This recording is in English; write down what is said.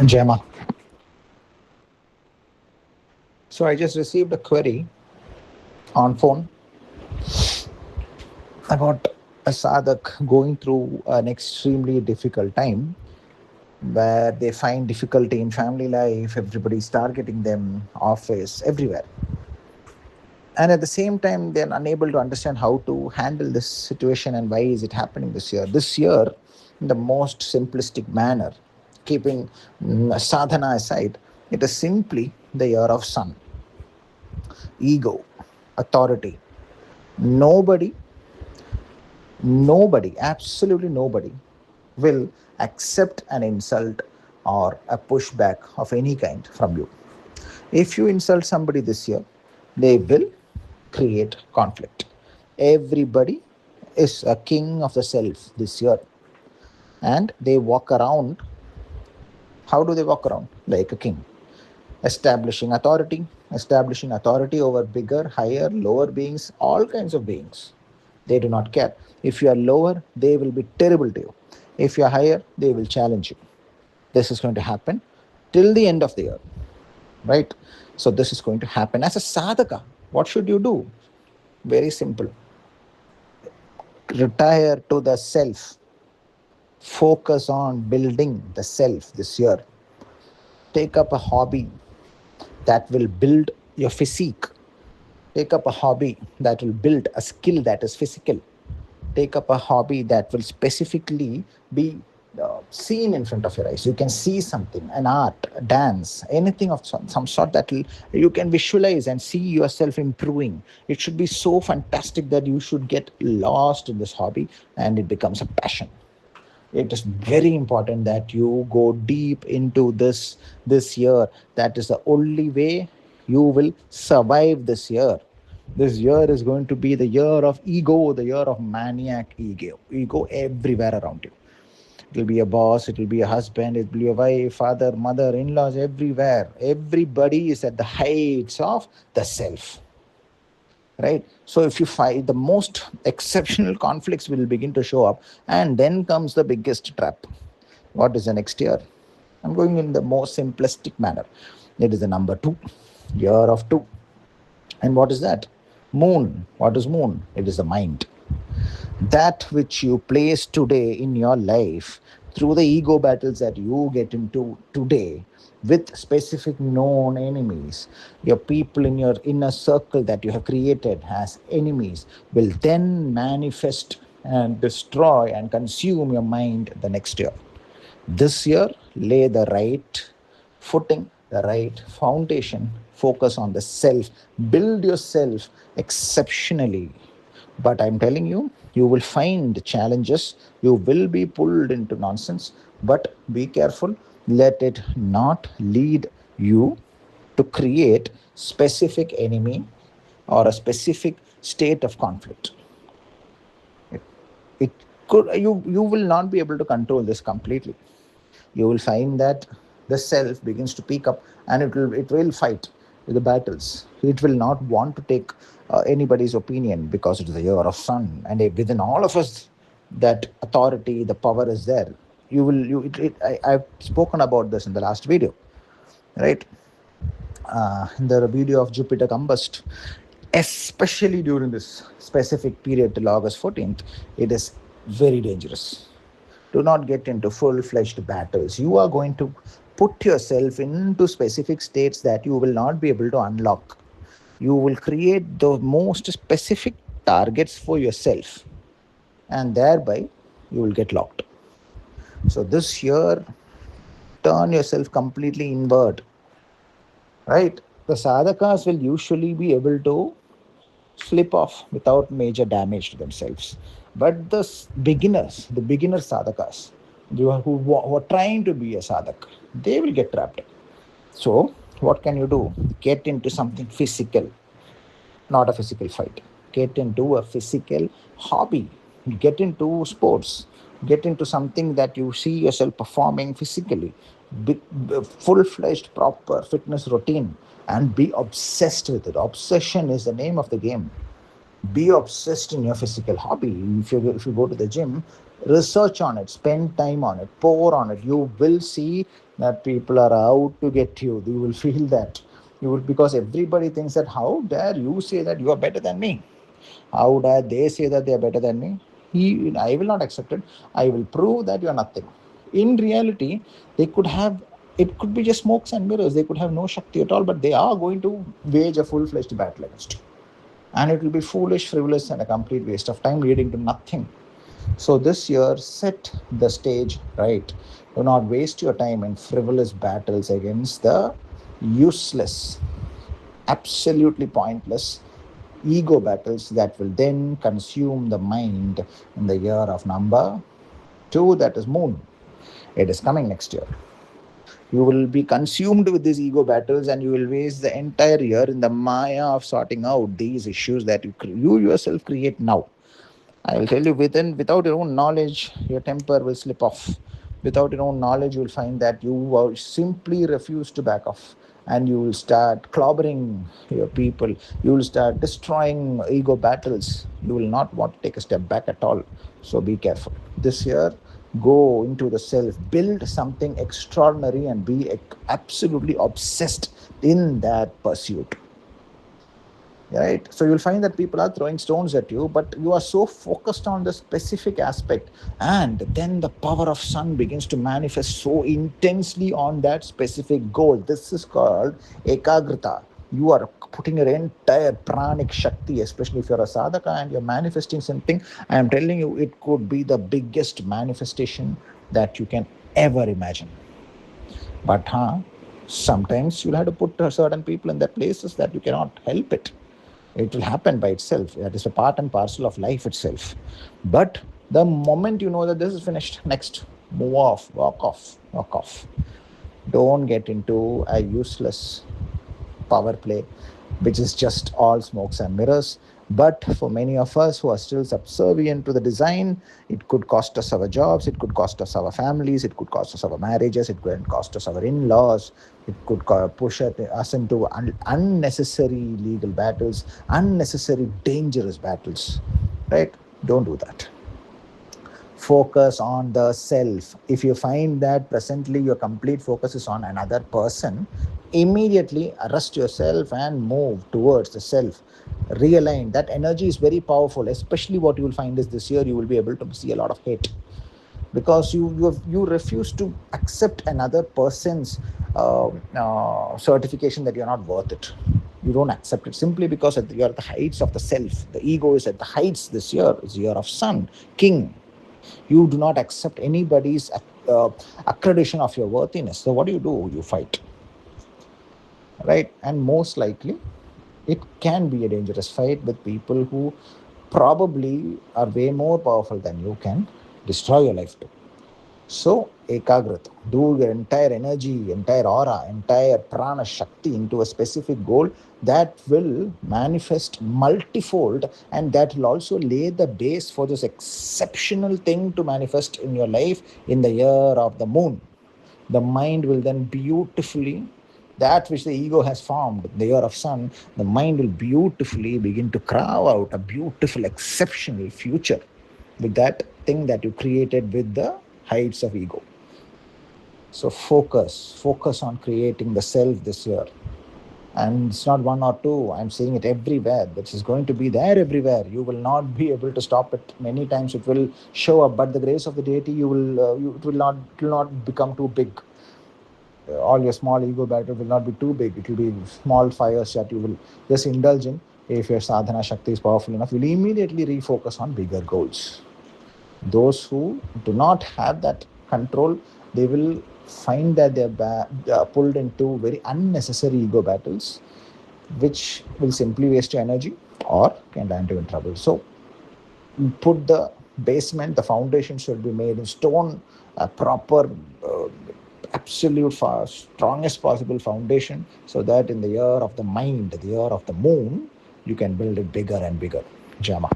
Gemma. So I just received a query on phone about a sadhak going through an extremely difficult time where they find difficulty in family life, everybody's targeting them, office, everywhere. And at the same time, they're unable to understand how to handle this situation and why is it happening this year. This year, in the most simplistic manner, keeping sadhana aside, it is simply the year of sun, ego, authority. Nobody, absolutely nobody will accept an insult or a pushback of any kind from you. If you insult somebody this year, they will create conflict. Everybody is a king of the self this year, and they walk around. How do they walk around? Like a king, establishing authority over bigger, higher, lower beings, all kinds of beings. They do not care. If you are lower, they will be terrible to you. If you are higher, they will challenge you. This is going to happen till the end of the year, right? So this is going to happen. As a sadhaka, what should you do? Very simple. Retire to the self. Focus on building the self this year. Take up a hobby that will build your physique. Take up a hobby that will build a skill that is physical. Take up a hobby that will specifically be seen in front of your eyes. You can see something, an art, a dance, anything of some sort that will, you can visualize and see yourself improving. It should be so fantastic that you should get lost in this hobby and it becomes a passion. It is very important that you go deep into this year. That is the only way you will survive this year. This year is going to be the year of ego, the year of maniac ego everywhere around you. It will be a boss, it will be a husband, it will be a wife, father, mother, in-laws, everywhere. Everybody is at the heights of the self, right? So if you find, the most exceptional conflicts will begin to show up, and then comes the biggest trap. What is the next year? I'm going in the most simplistic manner. It is the number two, year of two. And what is that? Moon. What is moon? It is the mind. That which you place today in your life through the ego battles that you get into today with specific known enemies, your people in your inner circle that you have created as enemies will then manifest and destroy and consume your mind the next year. This year, lay the right footing, the right foundation, focus on the self, build yourself exceptionally. But I'm telling you, you will find challenges, you will be pulled into nonsense, but be careful, let it not lead you to create specific enemy or a specific state of conflict. It could, you will not be able to control this completely. You will find that the self begins to peak up, and it will fight the battles. It will not want to take anybody's opinion, because it is the year of sun, and within all of us that authority, the power is there. You will you I've spoken about this in the last video, right? In the video of Jupiter combust, especially during this specific period till August 14th, it is very dangerous. Do not get into full-fledged battles. You are going to put yourself into specific states that you will not be able to unlock. You will create the most specific targets for yourself, and thereby you will get locked. So this year, turn yourself completely inward, right? The sadhakas will usually be able to slip off without major damage to themselves. But the beginner sadhakas, who are trying to be a sadhak, they will get trapped. So, what can you do? Get into something physical, not a physical fight. Get into a physical hobby. Get into sports. Get into something that you see yourself performing physically. Full fledged, proper fitness routine, and be obsessed with it. Obsession is the name of the game. Be obsessed in your physical hobby. If you go to the gym, Research on it, spend time on it, pour on it. You will see that people are out to get you. You will feel that. You will, because everybody thinks that how dare you say that you are better than me? How dare they say that they are better than me? I will not accept it. I will prove that you are nothing. In reality, they could have, it could be just smokes and mirrors. They could have no Shakti at all, but they are going to wage a full-fledged battle against you. And it will be foolish, frivolous, and a complete waste of time, leading to nothing. So this year, set the stage right. Do not waste your time in frivolous battles against the useless, absolutely pointless ego battles that will then consume the mind in the year of number 2, that is Moon. It is coming next year. You will be consumed with these ego battles and you will waste the entire year in the maya of sorting out these issues that you yourself create now. I will tell you, without your own knowledge, your temper will slip off. Without your own knowledge, you will find that you will simply refuse to back off, and you will start clobbering your people. You will start destroying ego battles. You will not want to take a step back at all. So be careful. This year, go into the self, build something extraordinary, and be absolutely obsessed in that pursuit. Right, so you'll find that people are throwing stones at you, but you are so focused on the specific aspect, and then the power of sun begins to manifest so intensely on that specific goal. This is called ekagrita. You are putting your entire pranic shakti, especially if you're a sadhaka and you're manifesting something. I am telling you, it could be the biggest manifestation that you can ever imagine. But sometimes you'll have to put certain people in their places that you cannot help it. It will happen by itself. That is a part and parcel of life itself. But the moment you know that this is finished, next, move off, walk off, walk off. Don't get into a useless power play, which is just all smokes and mirrors. But for many of us who are still subservient to the design, it could cost us our jobs, it could cost us our families, it could cost us our marriages, it could cost us our in laws, it could push us into unnecessary legal battles, unnecessary dangerous battles. Right? Don't do that. Focus on the self. If you find that presently your complete focus is on another person, immediately arrest yourself and move towards the self. Realign. That energy is very powerful. Especially what you will find is this year you will be able to see a lot of hate, because you refuse to accept another person's certification that you're not worth it. You don't accept it simply because you're at the heights of the self. The ego is at the heights this year. It's the year of sun, king. You do not accept anybody's accreditation of your worthiness. So what do? You fight. Right? And most likely, it can be a dangerous fight with people who probably are way more powerful than you, can destroy your life too. So, ekagrata, do your entire energy, entire aura, entire prana shakti into a specific goal that will manifest multifold, and that will also lay the base for this exceptional thing to manifest in your life in the year of the moon. The mind will then beautifully, that which the ego has formed, the year of sun, the mind will beautifully begin to carve out a beautiful, exceptional future with that thing that you created with the heights of ego. So focus on creating the self this year. And it's not one or two. I'm seeing it everywhere. This is going to be there everywhere. You will not be able to stop it. Many times it will show up, but the grace of the deity, it will not become too big. All your small ego battle will not be too big. It will be small fires that you will just indulge in. If your sadhana shakti is powerful enough, you'll immediately refocus on bigger goals. Those who do not have that control, they will find that they're pulled into very unnecessary ego battles, which will simply waste your energy or can land you in trouble. So put the basement, the foundation should be made in stone, a proper, absolute, strongest possible foundation, so that in the year of the mind, the year of the moon, you can build it bigger and bigger. Jama.